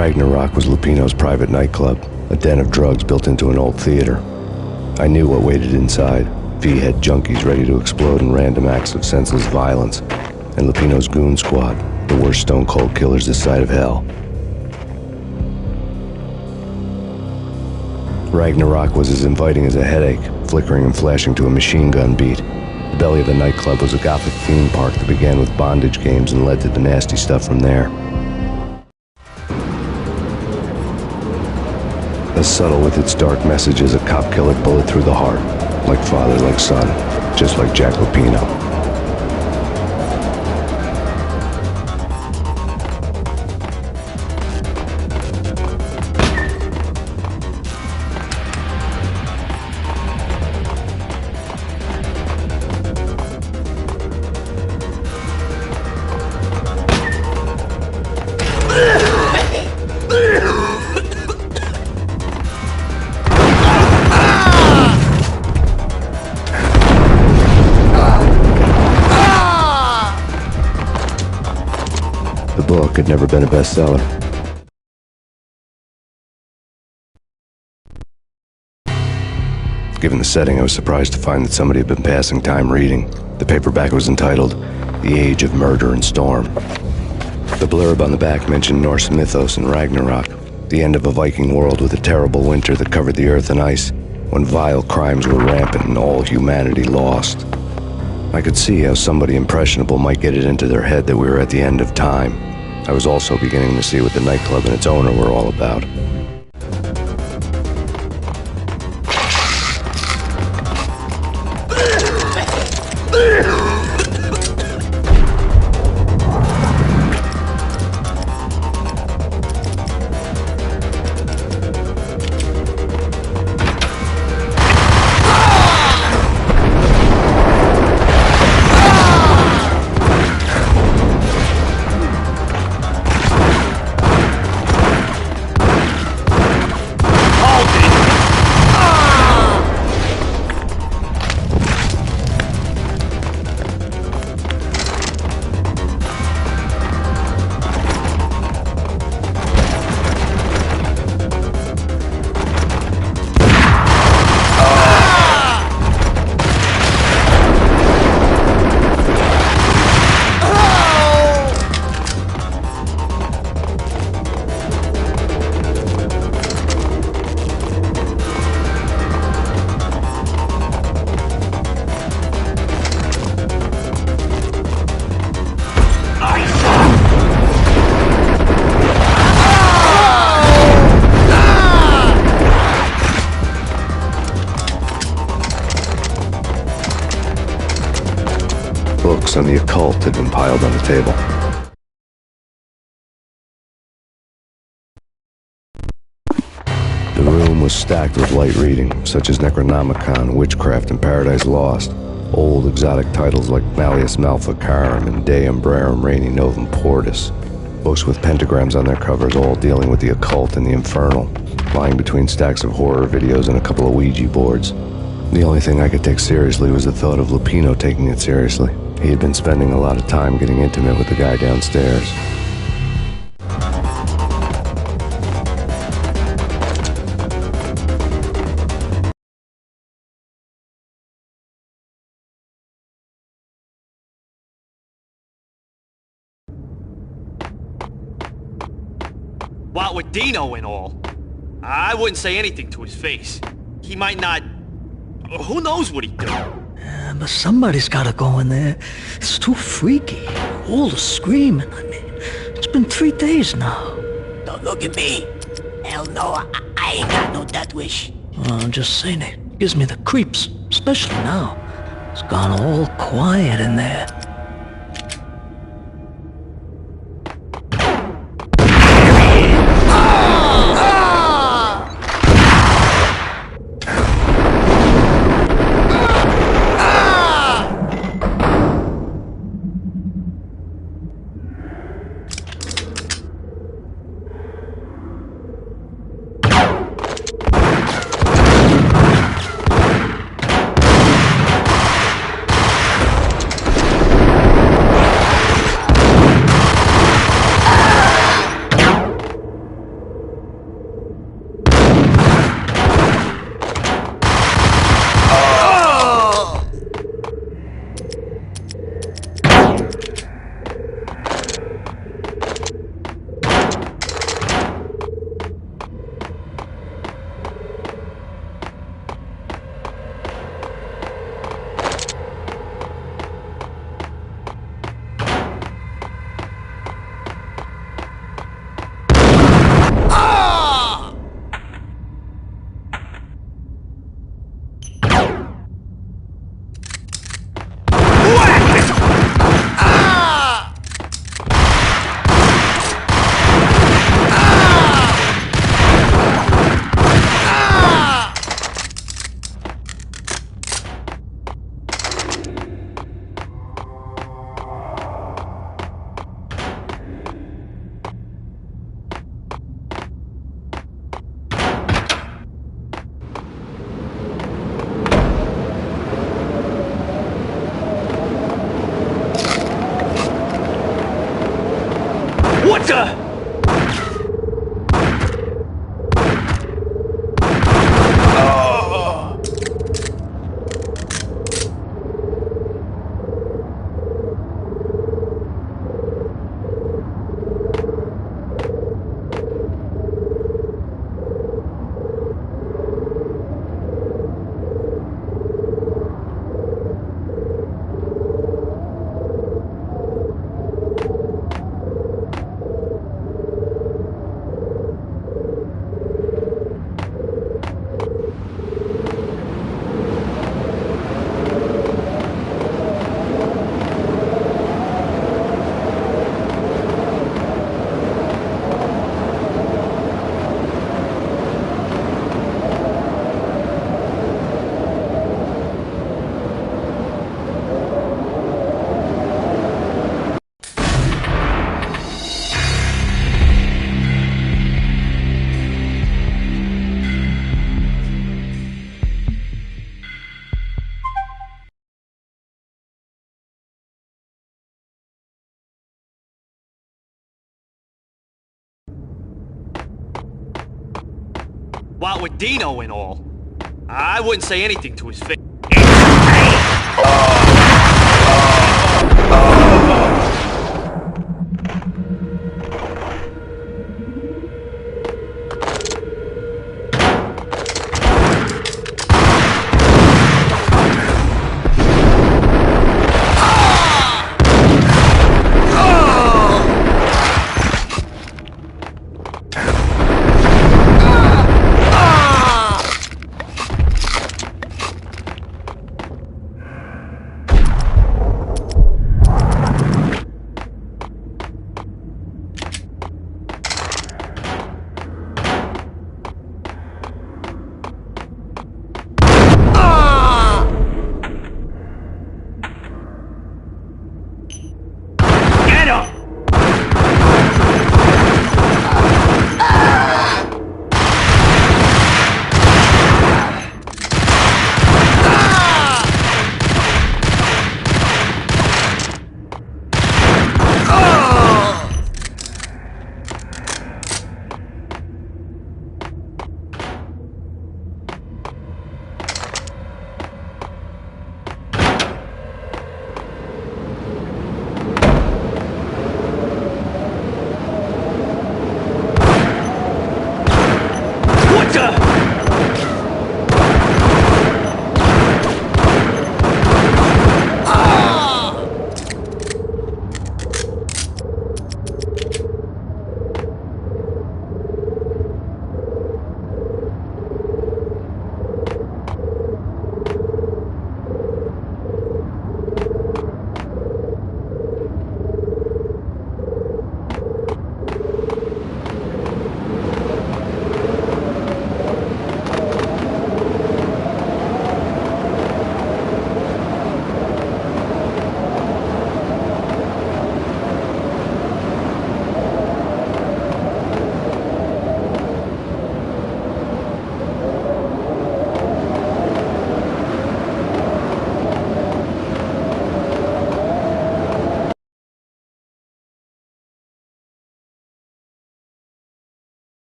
Ragnarok was Lupino's private nightclub, a den of drugs built into an old theater. I knew what waited inside: V-head junkies ready to explode in random acts of senseless violence, and Lupino's goon squad, the worst stone-cold killers this side of hell. Ragnarok was as inviting as a headache, flickering and flashing to a machine gun beat. The belly of the nightclub was a gothic theme park that began with bondage games and led to the nasty stuff from there. As subtle with its dark message as a cop-killer bullet through the heart, like father, like son, just like Jack Lupino. The book had never been a bestseller. Given the setting, I was surprised to find that somebody had been passing time reading. The paperback was entitled The Age of Murder and Storm. The blurb on the back mentioned Norse mythos and Ragnarok, the end of a Viking world with a terrible winter that covered the earth in ice, when vile crimes were rampant and all humanity lost. I could see how somebody impressionable might get it into their head that we were at the end of time. I was also beginning to see what the nightclub and its owner were all about. Books on the occult had been piled on the table. The room was stacked with light reading, such as Necronomicon, Witchcraft, and Paradise Lost. Old exotic titles like Malleus Maleficarum and De Umbrarum Reini Novum Portus. Books with pentagrams on their covers, all dealing with the occult and the infernal, lying between stacks of horror videos and a couple of Ouija boards. The only thing I could take seriously was the thought of Lupino taking it seriously. He had been spending a lot of time getting intimate with the guy downstairs. What with Dino and all, I wouldn't say anything to his face. He might not... Who knows what he'd do? But somebody's gotta go in there. It's too freaky. All the screaming, I mean. It's been 3 days now. Don't look at me. Hell no, I ain't got no death wish. I'm just saying, it gives me the creeps, especially now. It's gone all quiet in there. What the? What with Dino and all, I wouldn't say anything to his face.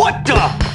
What the?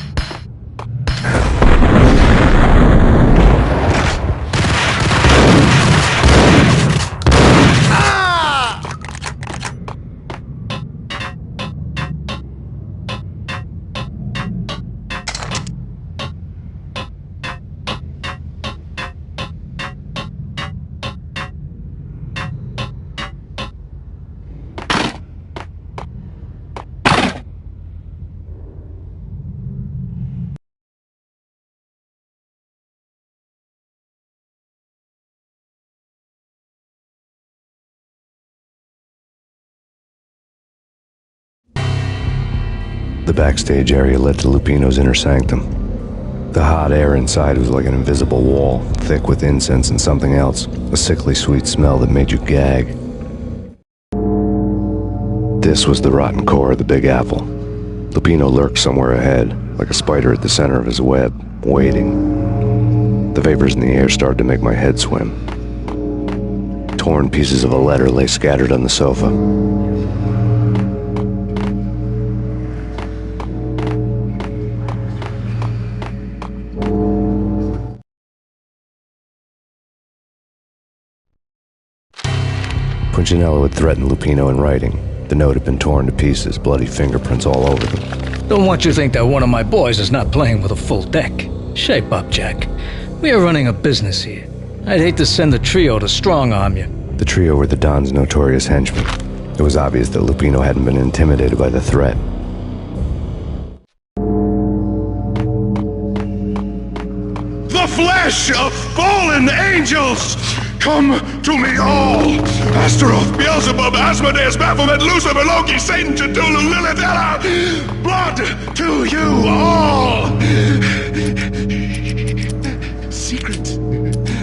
The backstage area led to Lupino's inner sanctum. The hot air inside was like an invisible wall, thick with incense and something else, a sickly sweet smell that made you gag. This was the rotten core of the Big Apple. Lupino lurked somewhere ahead, like a spider at the center of his web, waiting. The vapors in the air started to make my head swim. Torn pieces of a letter lay scattered on the sofa. Punchinello had threatened Lupino in writing. The note had been torn to pieces, bloody fingerprints all over them. Don't want you to think that one of my boys is not playing with a full deck. Shape up, Jack. We are running a business here. I'd hate to send the trio to strong-arm you. The trio were the Don's notorious henchmen. It was obvious that Lupino hadn't been intimidated by the threat. The flesh of fallen angels! Come to me all! Astaroth, Beelzebub, Asmodeus, Baphomet, Lucifer, Loki, Satan, Cthulhu, Lilith, Ella! Blood to you all! Secret,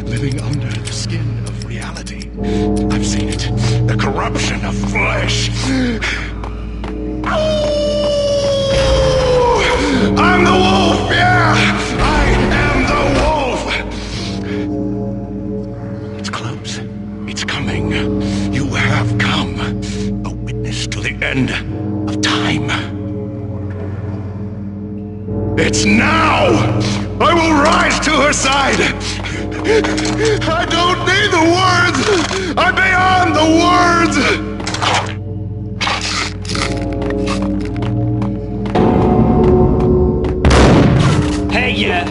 living under the skin of reality. I've seen it. The corruption of flesh. I'm the wolf, yeah! I am the wolf! It's close. It's coming. You have come. A witness to the end of time. It's now! I will rise to her side! I don't need the words! I'm beyond the words! Hey, yeah.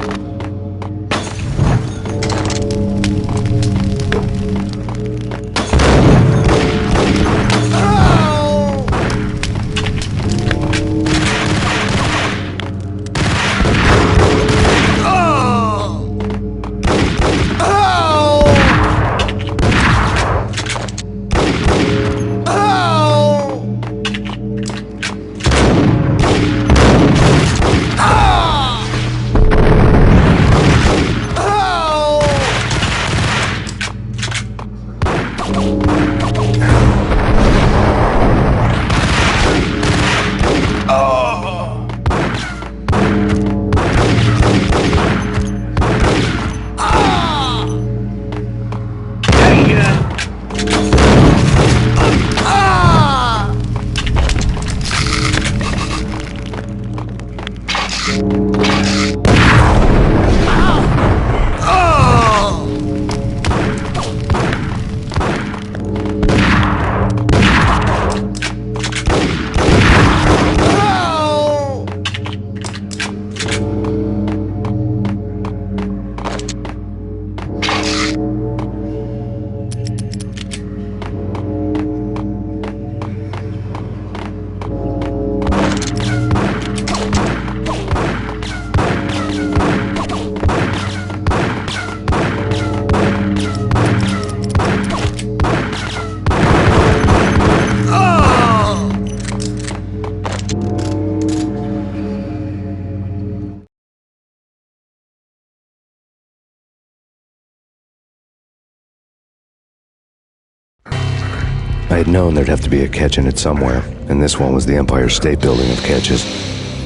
I had known there'd have to be a catch in it somewhere, and this one was the Empire State Building of catches.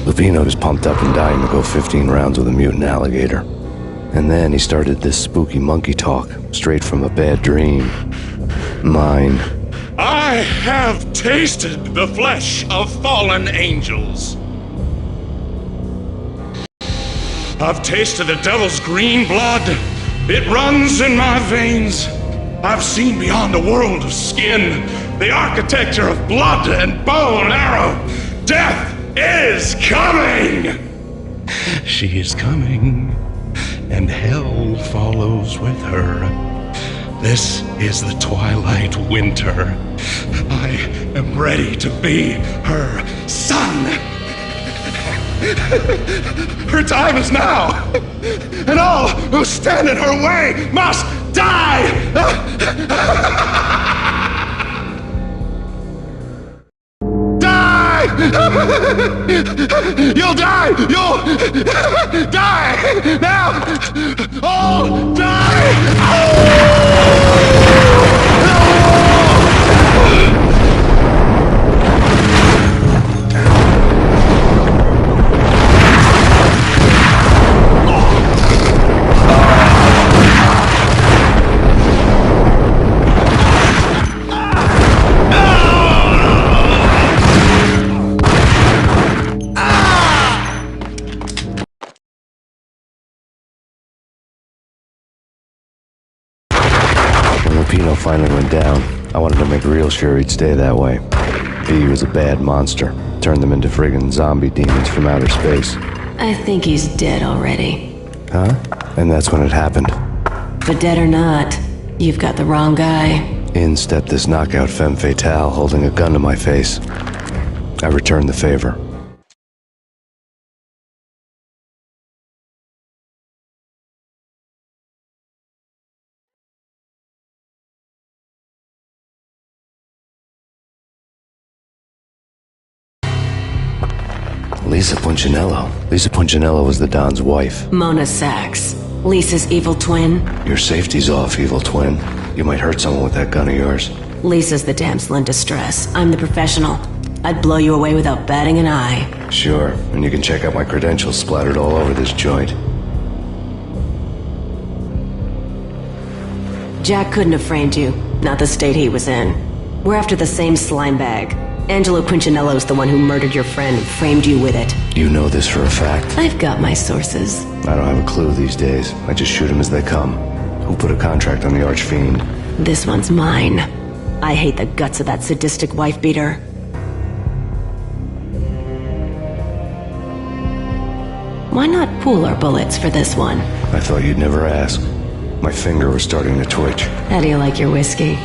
Lupino was pumped up and dying to go 15 rounds with a mutant alligator. And then he started this spooky monkey talk, straight from a bad dream. Mine. I have tasted the flesh of fallen angels. I've tasted the devil's green blood. It runs in my veins. I've seen beyond the world of skin, the architecture of blood and bow and arrow. Death is coming! She is coming, and hell follows with her. This is the twilight winter. I am ready to be her son. Her time is now, and all who stand in her way must die! Die! You'll die! You'll die! Now! All die! Pino finally went down. I wanted to make real sure he'd stay that way. He was a bad monster. Turned them into friggin' zombie demons from outer space. I think he's dead already. Huh? And that's when it happened. But dead or not, you've got the wrong guy. In stepped this knockout femme fatale holding a gun to my face. I returned the favor. Lisa Punchinello. Lisa Punchinello was the Don's wife. Mona Sachs. Lisa's evil twin. Your safety's off, evil twin. You might hurt someone with that gun of yours. Lisa's the damsel in distress. I'm the professional. I'd blow you away without batting an eye. Sure, and you can check out my credentials splattered all over this joint. Jack couldn't have framed you. Not the state he was in. We're after the same slime bag. Angelo Punchinello's the one who murdered your friend and framed you with it. You know this for a fact? I've got my sources. I don't have a clue these days. I just shoot them as they come. Who put a contract on the Archfiend? This one's mine. I hate the guts of that sadistic wife-beater. Why not pool our bullets for this one? I thought you'd never ask. My finger was starting to twitch. How do you like your whiskey?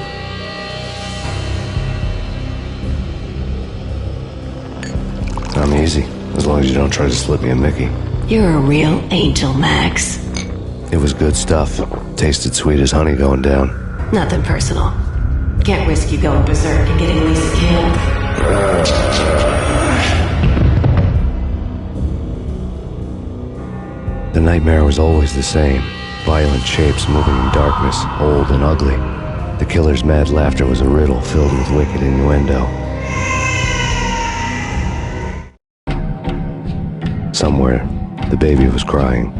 I'm easy, as long as you don't try to slip me a Mickey. You're a real angel, Max. It was good stuff. Tasted sweet as honey going down. Nothing personal. Can't risk you going berserk and getting Lisa killed. The nightmare was always the same. Violent shapes moving in darkness, old and ugly. The killer's mad laughter was a riddle filled with wicked innuendo. Somewhere, the baby was crying.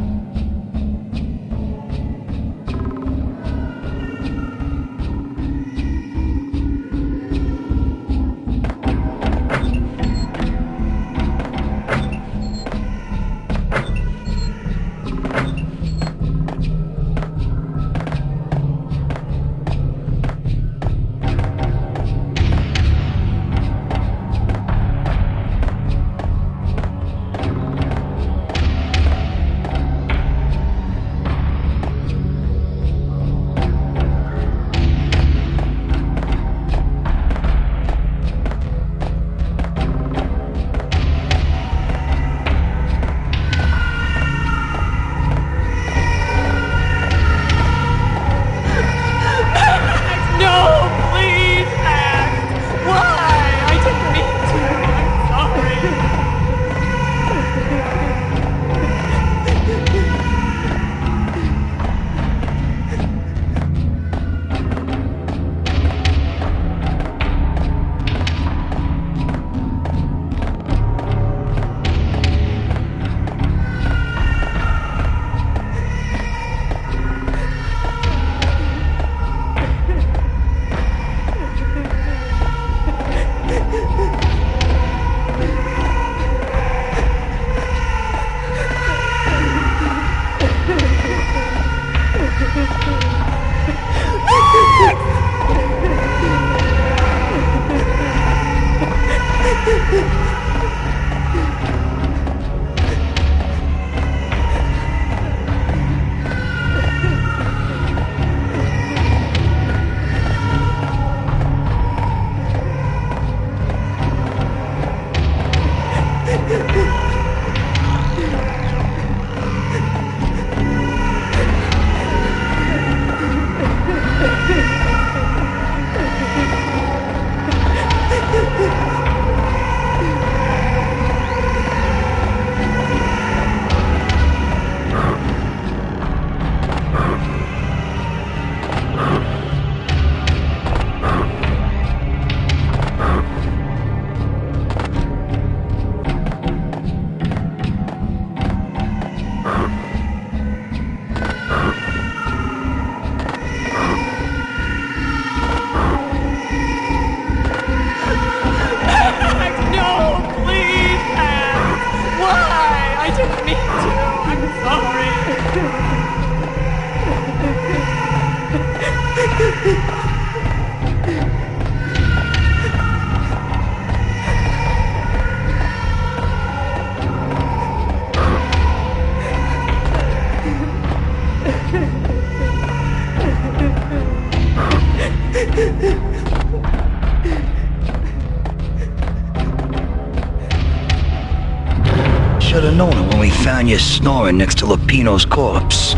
Should've known it when we found you snoring next to Lupino's corpse.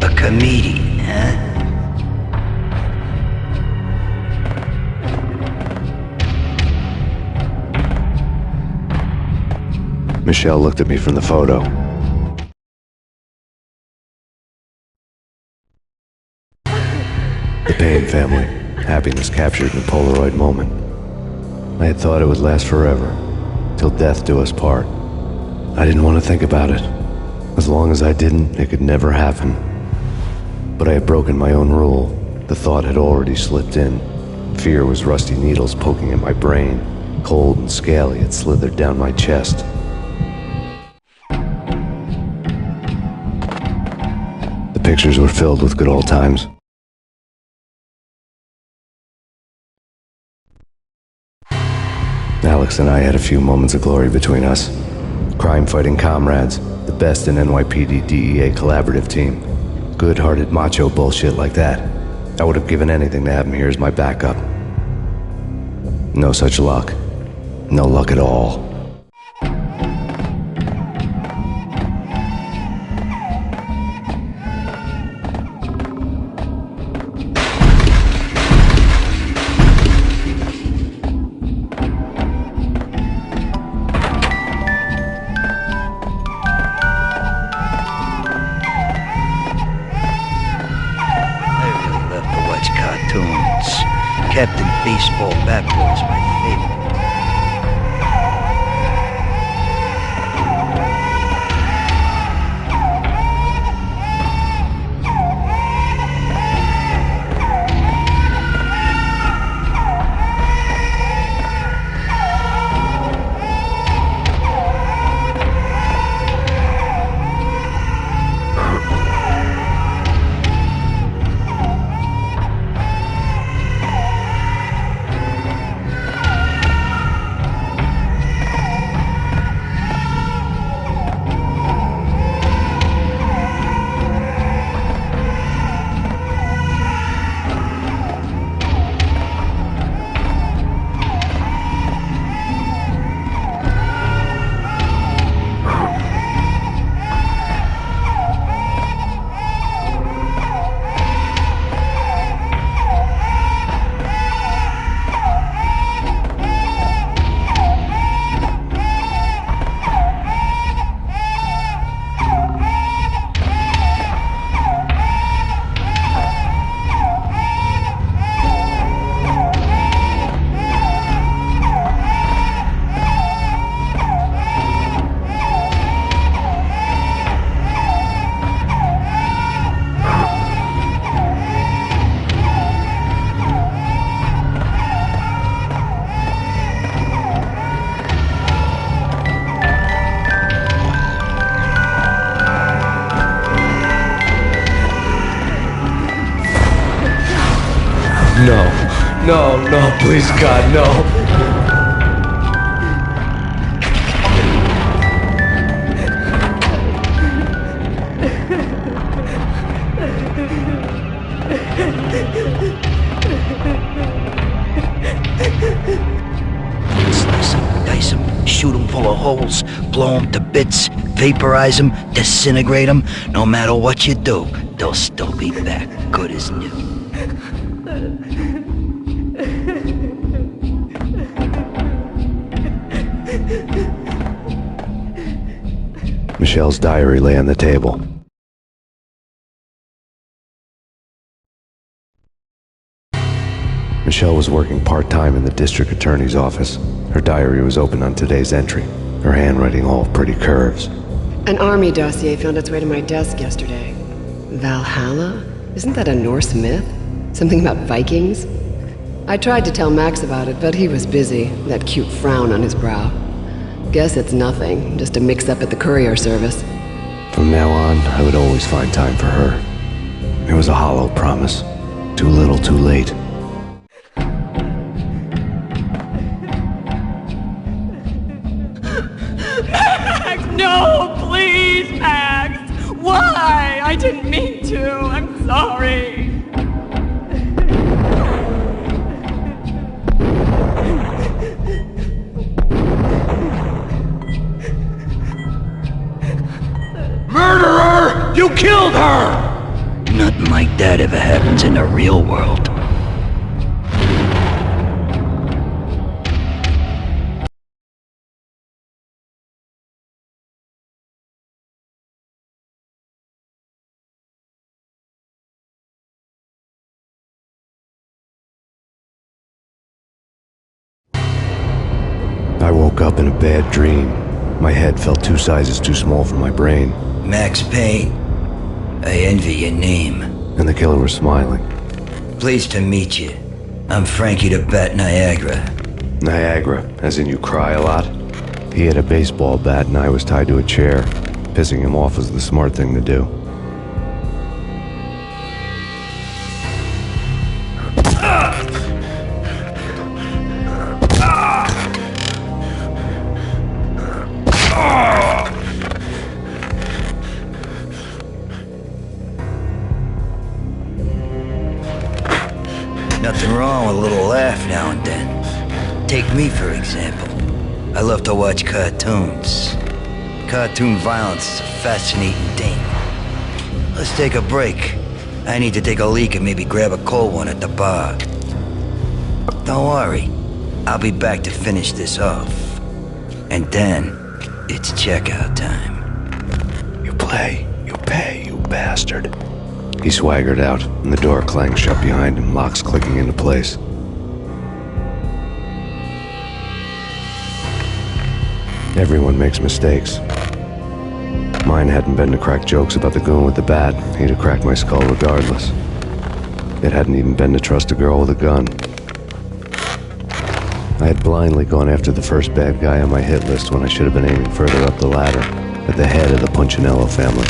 A comedian, huh? Michelle looked at me from the photo. The Payne family. Happiness captured in a Polaroid moment. I had thought it would last forever, till death do us part. I didn't want to think about it. As long as I didn't, it could never happen. But I had broken my own rule. The thought had already slipped in. Fear was rusty needles poking at my brain. Cold and scaly, it slithered down my chest. The pictures were filled with good old times. Alex and I had a few moments of glory between us. Crime-fighting comrades, the best in NYPD DEA collaborative team. Good-hearted macho bullshit like that. I would have given anything to have him here as my backup. No such luck. No luck at all. Captain Baseball Bat was my favorite. No, please God, no. full of holes, blow them to bits, vaporize them, disintegrate them. No matter what you do, they'll still be back, good as new. Michelle's diary lay on the table. Michelle was working part-time in the district attorney's office. Her diary was open on today's entry, her handwriting all pretty curves. An army dossier found its way to my desk yesterday. Valhalla? Isn't that a Norse myth? Something about Vikings? I tried to tell Max about it, but he was busy, that cute frown on his brow. Guess it's nothing, just a mix-up at the courier service. From now on, I would always find time for her. It was a hollow promise. Too little, too late. No, please, Max! Why? I didn't mean to. I'm sorry. Murderer! You killed her! Nothing like that ever happens in the real world. I woke up in a bad dream. My head felt 2 sizes too small for my brain. Max Payne, I envy your name. And the killer was smiling. Pleased to meet you. I'm Frankie the Bat Niagara. Niagara, as in you cry a lot? He had a baseball bat and I was tied to a chair. Pissing him off was the smart thing to do. Nothing wrong with a little laugh now and then. Take me, for example. I love to watch cartoons. Cartoon violence is a fascinating thing. Let's take a break. I need to take a leak and maybe grab a cold one at the bar. Don't worry. I'll be back to finish this off. And then, it's checkout time. You play, you pay, you bastard. He swaggered out, and the door clanged shut behind him, locks clicking into place. Everyone makes mistakes. Mine hadn't been to crack jokes about the goon with the bat. He'd have cracked my skull regardless. It hadn't even been to trust a girl with a gun. I had blindly gone after the first bad guy on my hit list when I should have been aiming further up the ladder, at the head of the Punchinello family.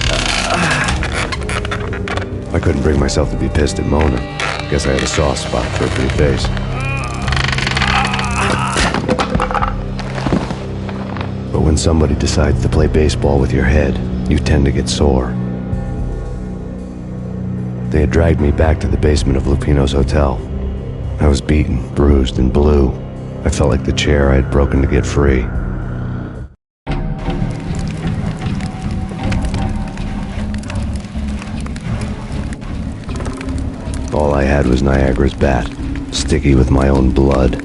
I couldn't bring myself to be pissed at Mona. Guess I had a soft spot for a pretty face. But when somebody decides to play baseball with your head, you tend to get sore. They had dragged me back to the basement of Lupino's hotel. I was beaten, bruised, and blue. I felt like the chair I had broken to get free. All I had was Niagara's bat, sticky with my own blood.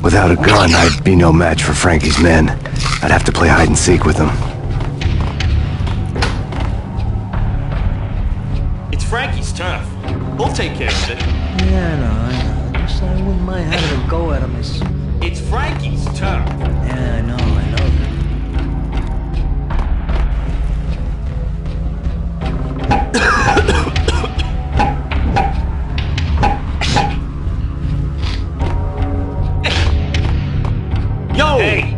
Without a gun, I'd be no match for Frankie's men. I'd have to play hide and seek with them. It's Frankie's turf. We'll take care of it. Yeah, I know. Just I wouldn't mind having a go at him. It's Frankie's turf. Yeah, I know that. Yo! Hey!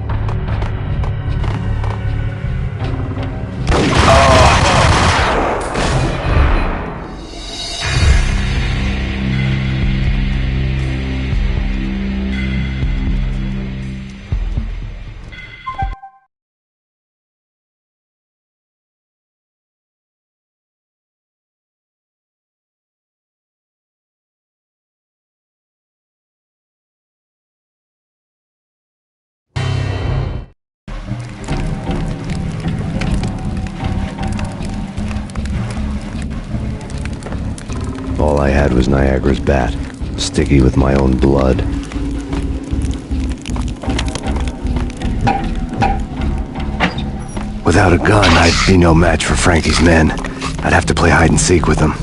All I had was Niagara's bat, sticky with my own blood. Without a gun, I'd be no match for Frankie's men. I'd have to play hide and seek with them.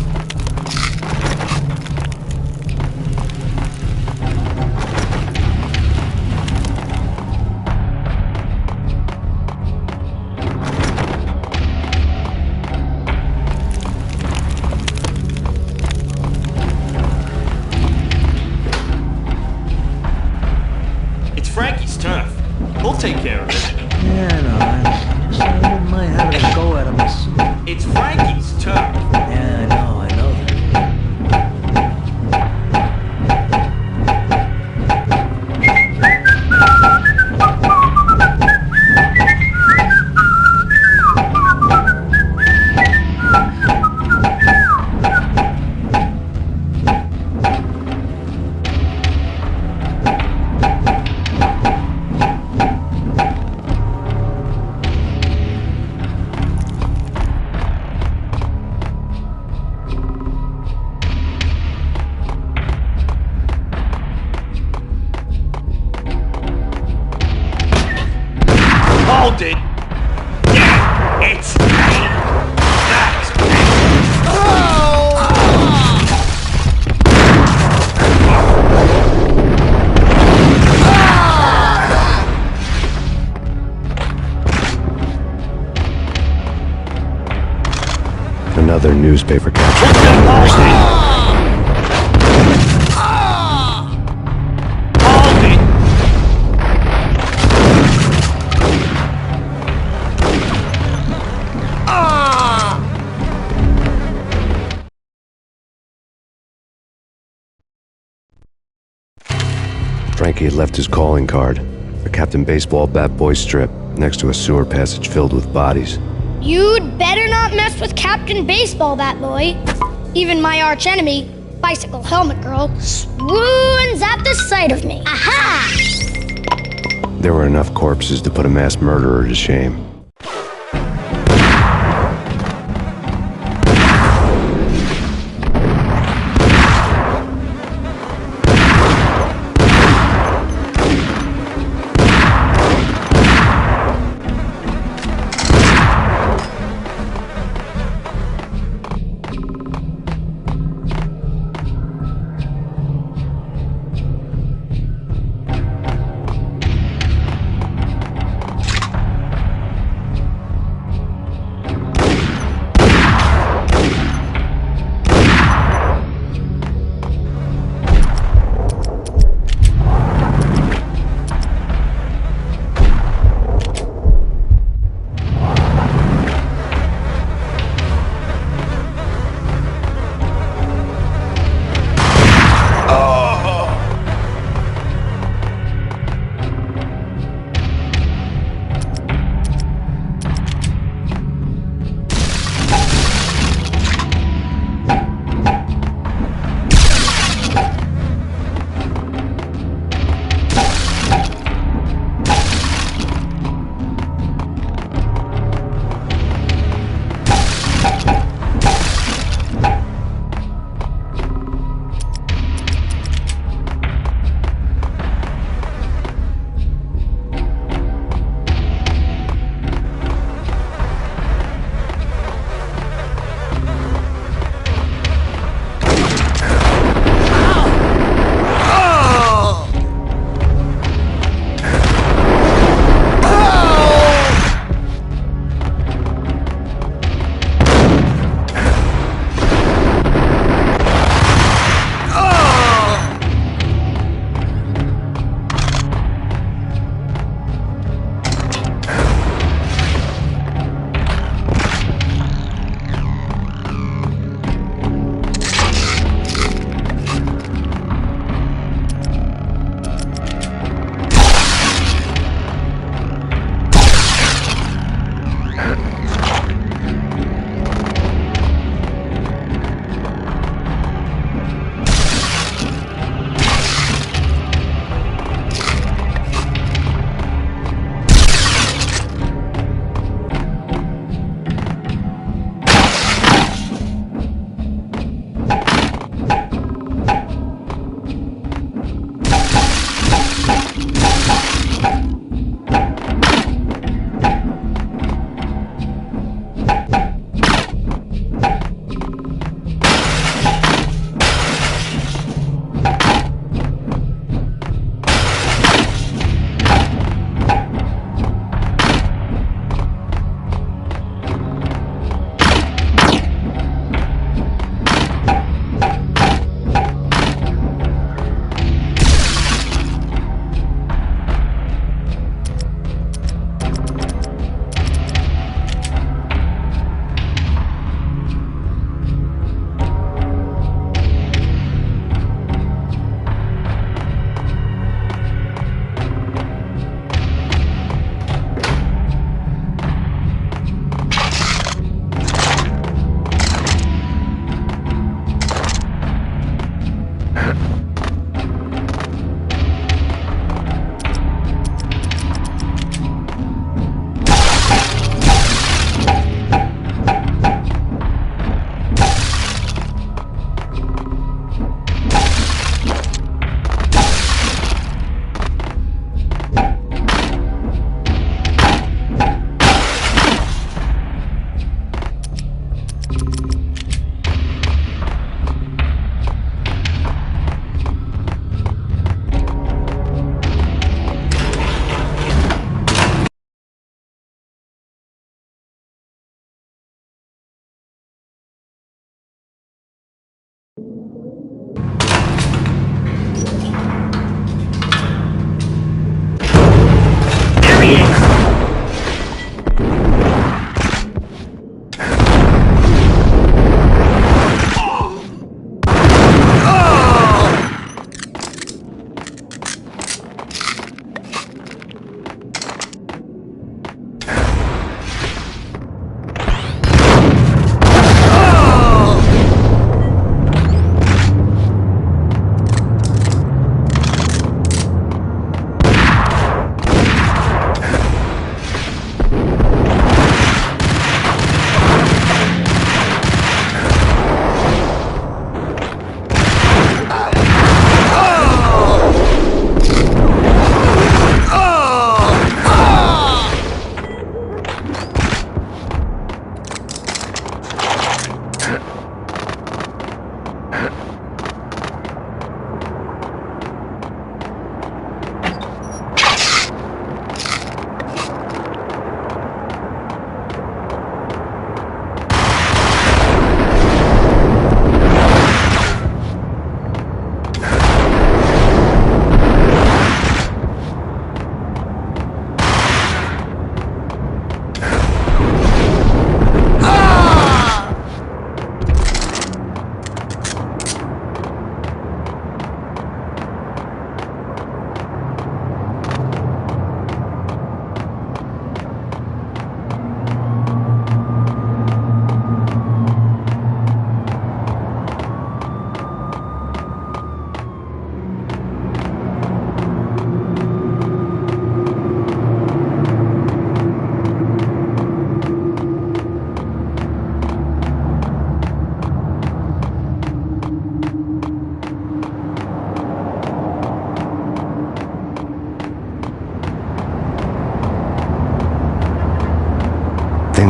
It's Frankie's turf. We'll take care of it. Yeah, no, I wouldn't mind having a go at him myself. It's Frankie's turf. Yeah, I know that. Hold it! Yeah, it's Payne! That's Payne! Another newspaper capture. Hold it! Frankie had left his calling card, a Captain Baseball bat boy strip, next to a sewer passage filled with bodies. You'd better not mess with Captain Baseball, Bat Boy. Even my arch enemy, Bicycle Helmet Girl, swoons at the sight of me. Aha! There were enough corpses to put a mass murderer to shame.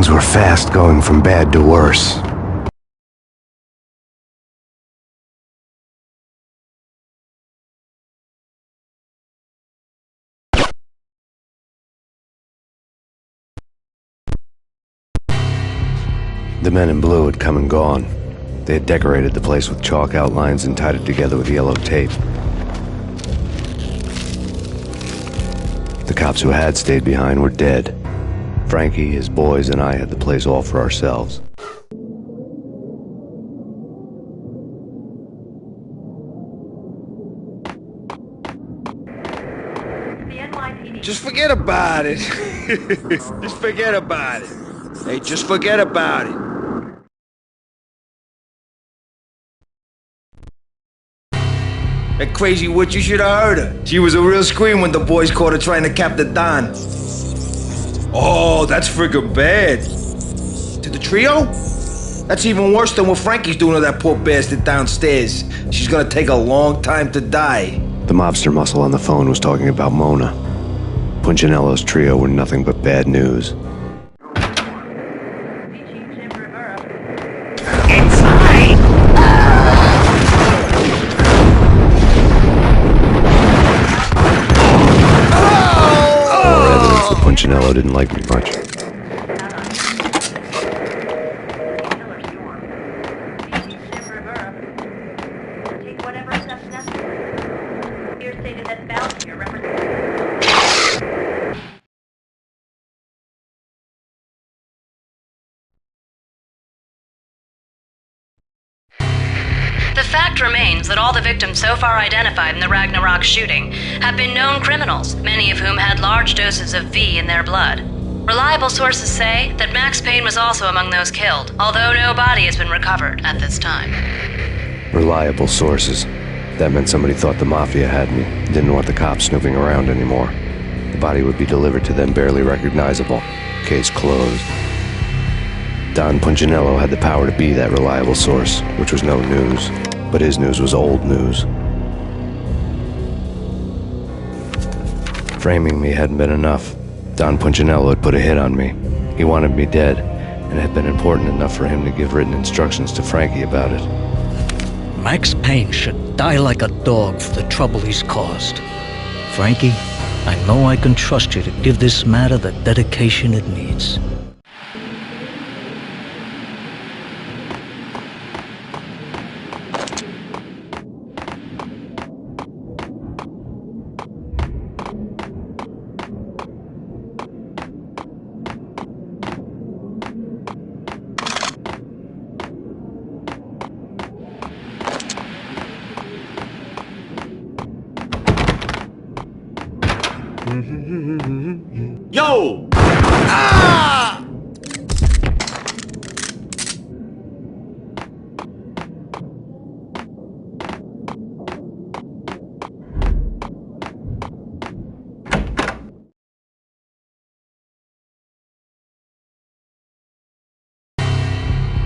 Things were fast going from bad to worse. The men in blue had come and gone. They had decorated the place with chalk outlines and tied it together with yellow tape. The cops who had stayed behind were dead. Frankie, his boys, and I had the place all for ourselves. Just forget about it. Just forget about it. Hey, just forget about it. That crazy witch, you should have heard her. She was a real scream when the boys caught her trying to cap the Don. Oh, that's friggin' bad. To the trio? That's even worse than what Frankie's doing to that poor bastard downstairs. She's gonna take a long time to die. The mobster muscle on the phone was talking about Mona. Punchinello's trio were nothing but bad news. Punchinello didn't like me much. The fact remains that all the victims so far identified in the Ragnarok shooting have been known criminals, many of whom had large doses of V in their blood. Reliable sources say that Max Payne was also among those killed, although no body has been recovered at this time. Reliable sources. That meant somebody thought the Mafia had me, didn't want the cops snooping around anymore. The body would be delivered to them barely recognizable. Case closed. Don Punchinello had the power to be that reliable source, which was no news. But his news was old news. Framing me hadn't been enough. Don Punchinello had put a hit on me. He wanted me dead, and it had been important enough for him to give written instructions to Frankie about it. Max Payne should die like a dog for the trouble he's caused. Frankie, I know I can trust you to give this matter the dedication it needs. Yo! Ah!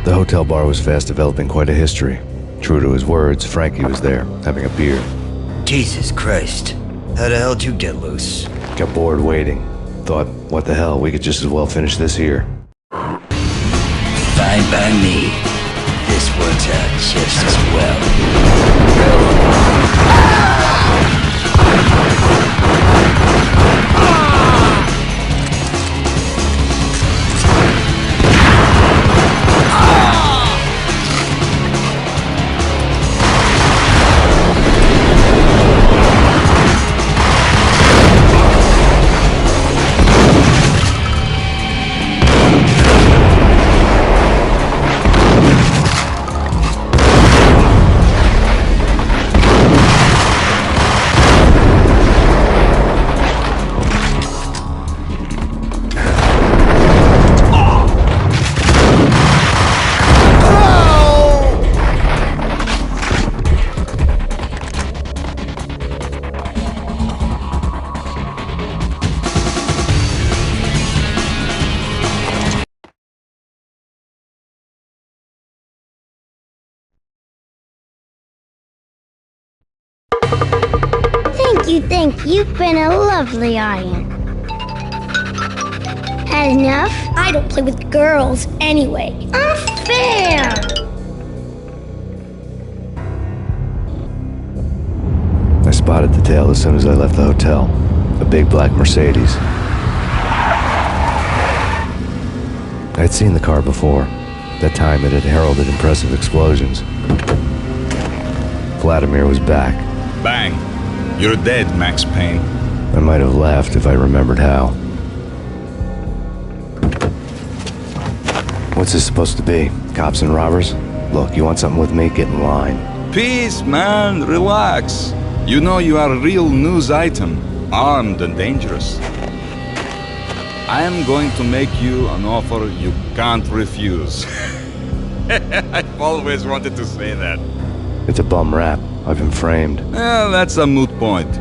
The hotel bar was fast developing quite a history. True to his words, Frankie was there, having a beer. Jesus Christ. How the hell did you get loose? Got bored waiting. Thought, what the hell, we could just as well finish this here. Fine by me. This works out just as well. Thank you. You've been a lovely audience. Had enough? I don't play with girls anyway. Unfair! I spotted the tail as soon as I left the hotel. A big black Mercedes. I had seen the car before. That time it had heralded impressive explosions. Vladimir was back. Bang! You're dead, Max Payne. I might have laughed if I remembered how. What's this supposed to be? Cops and robbers? Look, you want something with me? Get in line. Peace, man. Relax. You know you are a real news item. Armed and dangerous. I am going to make you an offer you can't refuse. I've always wanted to say that. It's a bum rap. I've been framed. That's a moot point.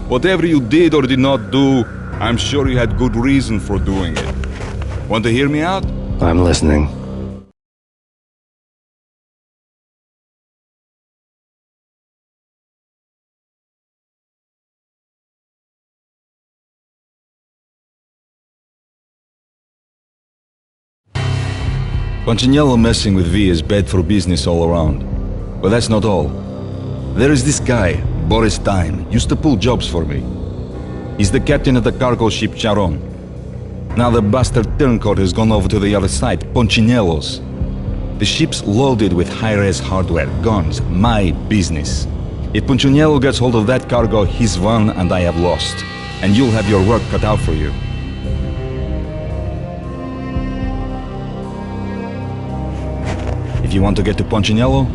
Whatever you did or did not do, I'm sure you had good reason for doing it. Want to hear me out? I'm listening. Punchinello messing with V is bad for business all around. But that's not all. There is this guy, Boris Time, used to pull jobs for me. He's the captain of the cargo ship Charon. Now the bastard turncoat has gone over to the other side, Punchinello's. The ship's loaded with high-res hardware, guns, my business. If Punchinello gets hold of that cargo, he's won and I have lost. And you'll have your work cut out for you. If you want to get to Punchinello,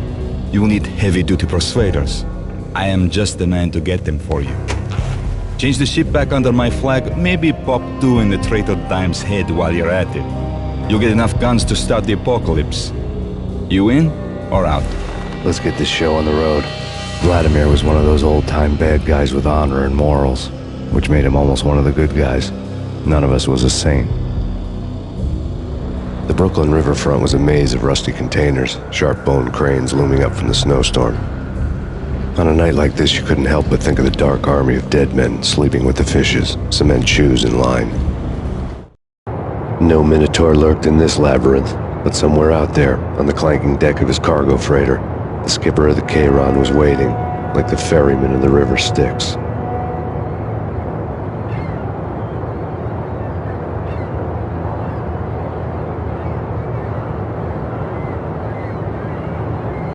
you will need heavy-duty persuaders. I am just the man to get them for you. Change the ship back under my flag, maybe pop 2 in the traitor Dime's head while you're at it. You'll get enough guns to start the apocalypse. You in or out? Let's get this show on the road. Vladimir was one of those old-time bad guys with honor and morals, which made him almost one of the good guys. None of us was a saint. The Brooklyn riverfront was a maze of rusty containers, sharp-boned cranes looming up from the snowstorm. On a night like this, you couldn't help but think of the dark army of dead men sleeping with the fishes, cement shoes in line. No Minotaur lurked in this labyrinth, but somewhere out there, on the clanking deck of his cargo freighter, the skipper of the Chiron was waiting, like the ferryman in the river Styx.